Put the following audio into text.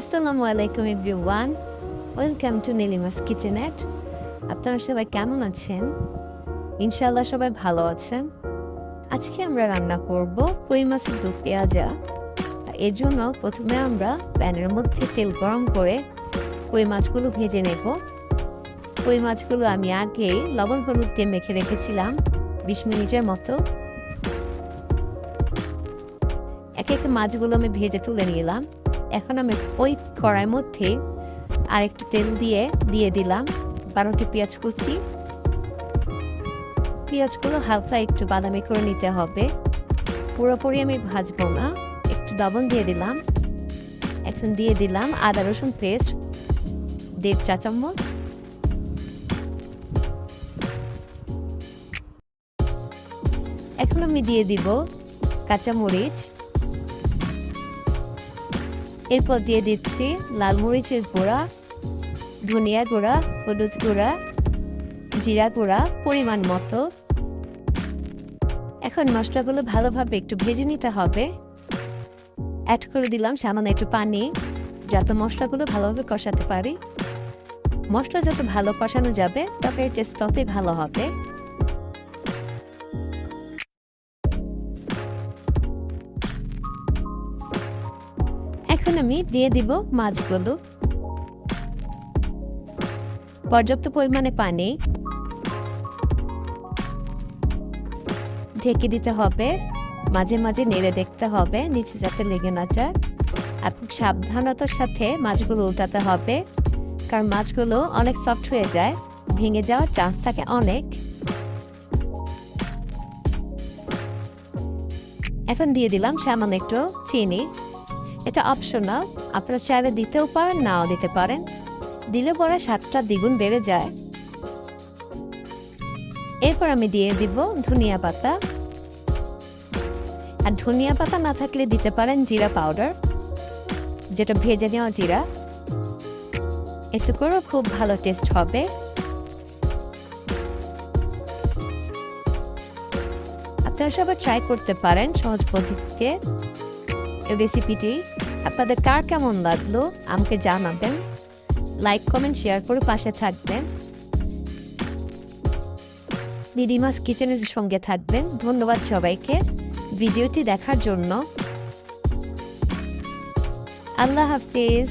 আসসালামু আলাইকুম everyone, welcome to নীলিমাস কিচেনেট। আপনারা সবাই কেমন আছেন? ইনশাআল্লাহ সবাই ভালো আছেন। আজকে আমরা রান্না করব কই মাছের দু পেঁয়াজা। এর জন্য প্রথমে আমরা প্যানের মধ্যে তেল গরম করে কই মাছগুলো ভেজে নেব। কই মাছগুলো আমি আগে লবণ হলুদ দিয়ে মেখে রেখেছিলাম 20 মিনিটের মতো। একে একে মাছগুলো আমি ভেজে তুলে নিলাম। এখন আমি ওই কড়াইয়ের মধ্যে আর একটু তেল দিয়ে দিলাম 12টি পেঁয়াজ কুচি। পেঁয়াজগুলো হালকা একটু বাদামি করে নিতে হবে, পুরোপুরি আমি ভাজবো না। একটু লবণ দিয়ে দিলাম। এখন দিয়ে দিলাম আদা রসুন পেস্ট 1.5 চা চামচ। এখন আমি দিয়ে দিব কাঁচামরিচ। এরপর দিয়ে দিচ্ছি লাল মরিচের গুঁড়া, ধনিয়া গুঁড়া, হলুদ গুঁড়া, জিরা গুঁড়া পরিমাণ মতো। এখন মশলাগুলো ভালোভাবে একটু ভেজে নিতে হবে। অ্যাড করে দিলাম সামান্য একটু পানি, যাতে মশলাগুলো ভালোভাবে কষাতে পারি। মশলা যত ভালো কষানো যাবে তরকারির টেস্ট ততই ভালো হবে। এখন আমি দিয়ে দিব মাছগুলো। পর্যাপ্ত পরিমাণে পানি, ঢেকে দিতে হবে। মাঝে মাঝে নেড়ে দেখতে হবে নিচে যাতে লেগে না যায়। এবং সাবধানতার সাথে মাছগুলো উল্টাতে হবে, কারণ মাছগুলো অনেক সফট হয়ে যায়, ভেঙে যাওয়ার চান্স থাকে অনেক। এখন দিয়ে দিলাম সামান্য একটু চিনি। এটা অপশনাল, আপনারা চাইলে দিতেও পারেন, নাও দিতে পারেন। দিলে পরে স্বাদটা দ্বিগুণ বেড়ে যায়। এরপর আমি দিয়ে দিব ধনিয়া পাতা। আর ধনিয়া পাতা না থাকলে দিতে পারেন জিরা পাউডার, যেটা ভেজে নেওয়া জিরা। এতে করেও খুব ভালো টেস্ট হবে। আপনারা সবাই ট্রাই করতে পারেন সহজ পদ্ধতিতে রেসিপিটি। আপনাদের কার কেমন লাগলো আমাকে জানাবেন। লাইক কমেন্ট শেয়ার করে পাশে থাকবেন। নীলিমাস কিচেনের সঙ্গে থাকবেন। ধন্যবাদ সবাইকে ভিডিওটি দেখার জন্য। আল্লাহ হাফেজ।